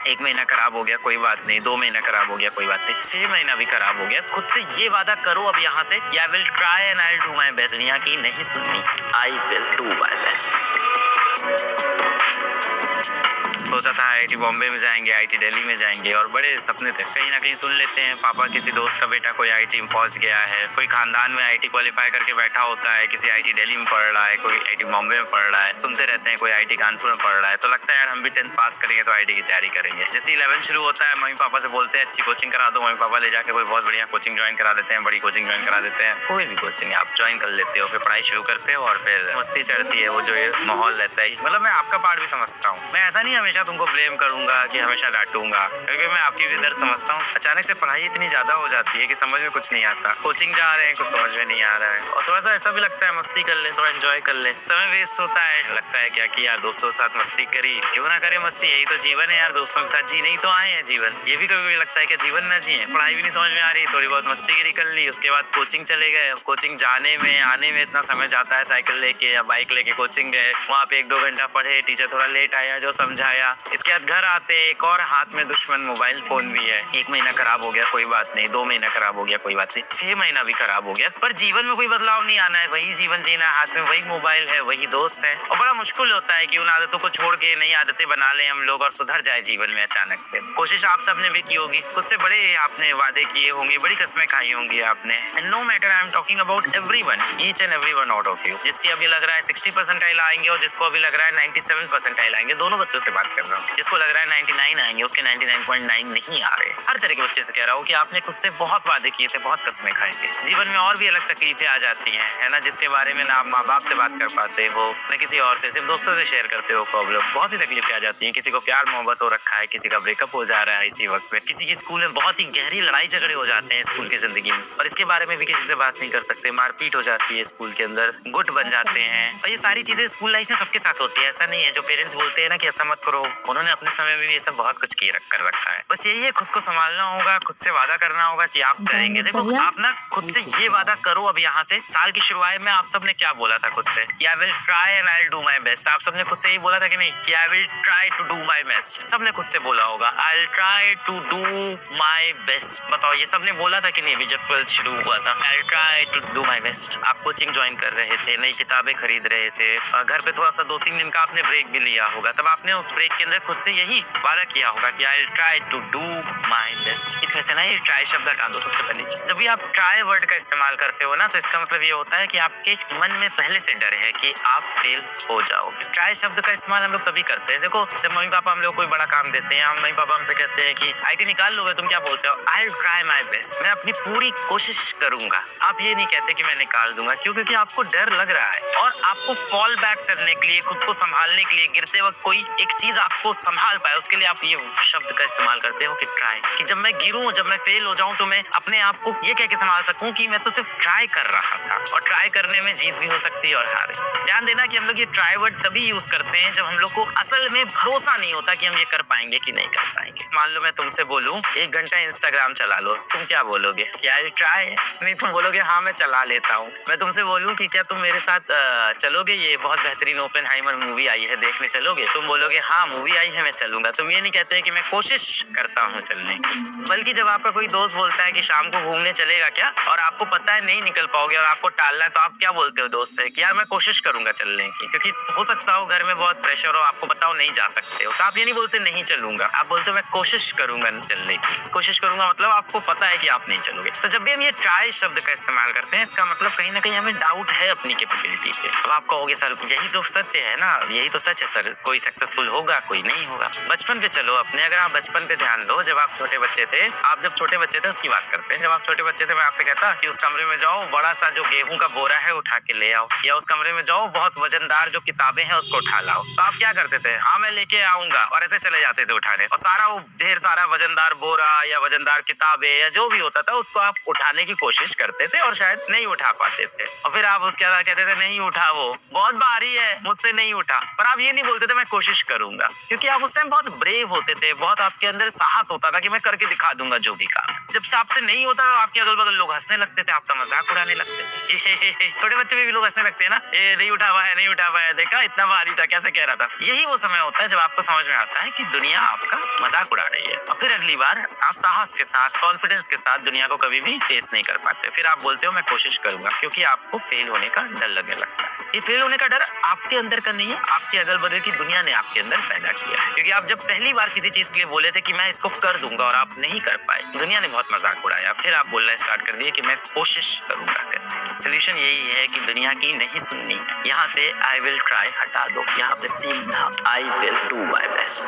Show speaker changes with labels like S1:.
S1: 1 महीना खराब हो गया कोई बात नहीं, 2 महीना खराब हो गया कोई बात नहीं, 6 महीना भी खराब हो गया, खुद से ये वादा करो अब यहाँ से कि I will try and I will do my best. दुनिया की नहीं सुननी, I will do my best. सोचा था आईआईटी बॉम्बे में जाएंगे, आईआईटी दिल्ली में जाएंगे और बड़े सपने थे। कहीं ना कहीं सुन लेते हैं पापा किसी दोस्त का बेटा कोई आईआईटी में पहुंच गया है, कोई खानदान में आईआईटी क्वालिफाई करके बैठा होता है, किसी आईआईटी दिल्ली में पढ़ रहा है, कोई आईआईटी बॉम्बे में पढ़ रहा है, सुनते रहते हैं कोई आईआईटी कानपुर में पढ़ रहा है, तो लगता है यार हम भी 10th पास करेंगे तो आईआईटी की तैयारी करेंगे। जैसे 11th शुरू होता है मम्मी पापा से बोलते हैं अच्छी कोचिंग करा दो, मम्मी पापा ले जाके कोई बहुत बढ़िया कोचिंग ज्वाइन करा देते हैं, बड़ी कोचिंग ज्वाइन करा देते हैं, कोई भी कोचिंग आप ज्वाइन कर लेते हो, फिर पढ़ाई शुरू करते हो और फिर मस्ती चढ़ती है, वो जो माहौल रहता है। मतलब मैं आपका पार्ट भी समझता हूँ, मैं ऐसा नहीं हमेशा तुमको ब्लेम करूंगा कि हमेशा डांटूंगा, क्योंकि मैं आपकी भी दर्द समझता हूँ। अचानक से पढ़ाई इतनी ज्यादा हो जाती है कि समझ में कुछ नहीं आता, कोचिंग जा रहे हैं कुछ समझ में नहीं आ रहा है, और थोड़ा सा ऐसा भी लगता है मस्ती कर ले, थोड़ा एंजॉय कर ले, समय वेस्ट होता है, लगता है क्या किया दोस्तों के साथ मस्ती करी, क्यों ना करे मस्ती, यही तो जीवन है यार, दोस्तों के साथ जी नहीं तो आए हैं जीवन। ये भी कभी कभी लगता है कि जीवन ना जिए, पढ़ाई भी नहीं समझ में आ रही, थोड़ी बहुत मस्ती करी कर ली, उसके बाद कोचिंग चले गए, कोचिंग जाने में आने में इतना समय जाता है, साइकिल लेके या बाइक लेके कोचिंग गए, वहाँ पे 1-2 घंटा पढ़े, टीचर थोड़ा लेट आया जो समझाया, इसके बाद घर आते एक और हाथ में दुश्मन मोबाइल फोन भी है। 1 महीना खराब हो गया कोई बात नहीं, 2 महीना खराब हो गया कोई बात नहीं, 6 महीना भी खराब हो गया, पर जीवन में कोई बदलाव नहीं आना है, वही जीवन जीना, हाथ में वही मोबाइल है, वही दोस्त है, और बड़ा मुश्किल होता है कि उन आदतों को छोड़ के नई आदतें बना लें हम लोग और सुधर जाए जीवन में अचानक से। कोशिश आप सबने भी की होगी, खुद से बड़े आपने वादे किए होंगे, बड़ी कस्में खाई होंगी आपने, and no matter I am talking about everyone, each and everyone out of you, जिसकी अभी लग रहा है 60 परसेंटाइल आएंगे और जिसको अभी लग रहा है 97 परसेंटाइल आएंगे, दोनों बच्चों से बात कर रहा हूँ, जिसको लग रहा है 99 आएंगे उसके 99.9 नहीं आ रहे, हर तरह के बच्चे से कह रहा हूँ कि आपने खुद से बहुत वादे किए थे, बहुत कस्में खाई थी। जीवन में और भी अलग तकलीफें आ जाती हैं, है ना, जिसके बारे में ना आप माँ बाप से बात कर पाते हो, ना किसी और से, सिर्फ दोस्तों से शेयर करते हो प्रॉब्लम, बहुत ही तकलीफें आ जाती हैं, किसी को प्यार मोहब्बत हो रखा है, किसी का ब्रेकअप हो जा रहा है इसी वक्त में, किसी की स्कूल में बहुत ही गहरी लड़ाई झगड़े हो जाते हैं स्कूल की जिंदगी में, और इसके बारे में भी किसी से बात नहीं कर सकते, मारपीट हो जाती है स्कूल के अंदर, गुट बन जाते हैं, और ये सारी चीजें स्कूल लाइफ में सबके साथ होती है, ऐसा नहीं है। जो पेरेंट्स बोलते हैं ना कि ऐसा मत करो, उन्होंने अपने समय में भी ये सब बहुत कुछ किए कर रखा है। बस यही है, खुद को संभालना होगा, खुद से वादा करना होगा कि आप करेंगे। देखो आप ना खुद से ये वादा करो अब यहाँ से, साल की शुरुआत में आप सबने क्या बोला था खुद से कि I will try and I will do my best, आप सबने खुद से यही बोला था कि नहीं कि I will try to do my best, सबने खुद से बोला होगा I will try to do my best. बताओ ये सबने बोला था कि नहीं अभी जब 12th शुरू हुआ था, I will try to do my best. आप कोचिंग ज्वाइन कर रहे थे, नई किताबें खरीद रहे थे, घर पे थोड़ा सा 2-3 दिन का आपने ब्रेक भी लिया होगा, तब आपने उस ब्रेक के अंदर खुद से यही वादा किया होगा कि I will try to do my best. इसमें से ना ये ट्राई शब्द हटा दो सबसे पहले। जब भी आप ट्राई वर्ड का इस्तेमाल करते हो ना, तो इसका मतलब ये होता है कि आपके मन में पहले से डर है कि आप फेल हो जाओगे। ट्राई शब्द का इस्तेमाल हम लोग तभी करते हैं, देखो जब मम्मी पापा हम लोग कोई बड़ा काम देते हैं, हम मम्मी पापा हमसे कहते हैं कि आईटी निकाल लोगे, तुम क्या बोलते हो? आई विल ट्राई माय बेस्ट, मैं अपनी पूरी कोशिश करूंगा। आप ये नहीं कहते कि मैं निकाल दूंगा, क्यों? क्योंकि आपको डर लग रहा है, और आपको फॉल बैक करने के लिए, खुद को संभालने के लिए, गिरते वक्त कोई एक चीज आपको संभाल पाए, उसके लिए आप ये शब्द का इस्तेमाल करते हो कि ट्राई, कि जब मैं गिरूं, जब मैं फेल हो जाऊं, तो मैं अपने आप को ये कह के संभाल सकूं कि मैं तो सिर्फ ट्राई कर रहा था, और ट्राई करने में जीत भी हो सकती है और हार। ध्यान देना कि हम लोग ये ट्राई वर्ड तभी यूज करते हैं जब हम लोग को असल में भरोसा नहीं होता कि हम ये कर पाएंगे कि नहीं कर पाएंगे। मान लो मैं तुमसे बोलूं 1 घंटा इंस्टाग्राम चला लो, तुम क्या बोलोगे? क्या ट्राई? नहीं, तुम बोलोगे हाँ मैं चला लेता हूँ। मैं तुमसे बोलूं कि क्या तुम मेरे साथ चलोगे, ये बहुत बेहतरीन ओपेनहाइमर मूवी आई है, देखने चलोगे? तुम बोलोगे हाँ मूवी आई है मैं चलूंगा। तुम ये नहीं कहते कि मैं कोशिश करता हूँ चलने की। बल्कि जब आपका कोई दोस्त बोलता है कि शाम को घूमने चलेगा क्या, और आपको पता है नहीं निकल पाओगे और आपको टालना है, तो आप क्या बोलते हो दोस्त से कि यार मैं कोशिश करूंगा चलने की, क्योंकि हो सकता हो घर में बहुत प्रेशर हो, आपको पता हो नहीं जा सकते हो, तो आप ये नहीं बोलते नहीं चलूंगा, आप बोलते हो मैं कोशिश करूंगा चलने की। कोशिश करूंगा मतलब आपको पता है कि आप नहीं चलोगे। तो जब भी हम ये ट्राई शब्द का इस्तेमाल करते हैं, इसका मतलब कहीं ना कहीं हमें डाउट है अपनी कैपेबिलिटी पे। अब आप कहोगे सर यही तो सत्य है ना, यही तो सच है सर, कोई सक्सेसफुल होगा कोई नहीं होगा। बचपन पे चलो अपने, अगर आप बचपन पे ध्यान दो, जब आप छोटे बच्चे थे, आप जब छोटे बच्चे थे उसकी बात करते हैं, जब आप छोटे बच्चे थे मैं आपसे कहता कि उस कमरे में जाओ, बड़ा सा जो गेहूं का बोरा है उठा के ले आओ, या उस कमरे में जाओ बहुत वजनदार जो किताबें हैं उसको उठा लाओ, तो आप क्या करते थे? हाँ मैं लेके आऊंगा, और ऐसे चले जाते थे उठाने, और सारा वो ढेर सारा वजनदार बोरा या वजनदार किताबें या जो भी होता था उसको आप उठाने की कोशिश करते थे और शायद नहीं उठा पाते थे, और फिर आप उसके बाद कहते थे नहीं उठा, वो बहुत भारी है मुझसे नहीं उठा। पर आप ये नहीं बोलते थे मैं कोशिश करूंगा, क्योंकि आप उस टाइम बहुत ब्रेव होते थे, बहुत आपके अंदर साहस होता था कि मैं करके दिखा दूंगा जो भी काम। जब से आपसे नहीं होता तो आपके अगल बगल लोग हंसने लगते थे, आपका मजाक उड़ाने लगते थे। छोटे बच्चे में भी लोग हंसने लगते हैं ना, ये नहीं उठा हुआ है, नहीं उठा हुआ है, देखा इतना भारी था, कैसे कह रहा था। यही वो समय होता है जब आपको समझ में आता है कि दुनिया आपका मजाक उड़ा रही है, और फिर अगली बार आप साहस के साथ, कॉन्फिडेंस के साथ दुनिया को कभी भी फेस नहीं कर पाते। फिर आप बोलते हो मैं कोशिश करूंगा, क्योंकि आपको फेल होने का डर लगने लगता है। ये फेल होने का डर आपके अंदर का नहीं है, आपके अगल बगल की दुनिया ने आपके अंदर पैदा किया है। क्योंकि आप जब पहली बार किसी चीज के लिए बोले थे कि मैं इसको कर दूंगा और आप नहीं कर पाए, दुनिया ने बहुत मजाक उड़ाया। फिर आप बोलना स्टार्ट कर दिए कि मैं कोशिश करूंगा करने। सोल्यूशन यही है कि दुनिया की नहीं सुननी। यहाँ से आई विल ट्राई हटा दो, यहाँ पे सीधा I will do my best.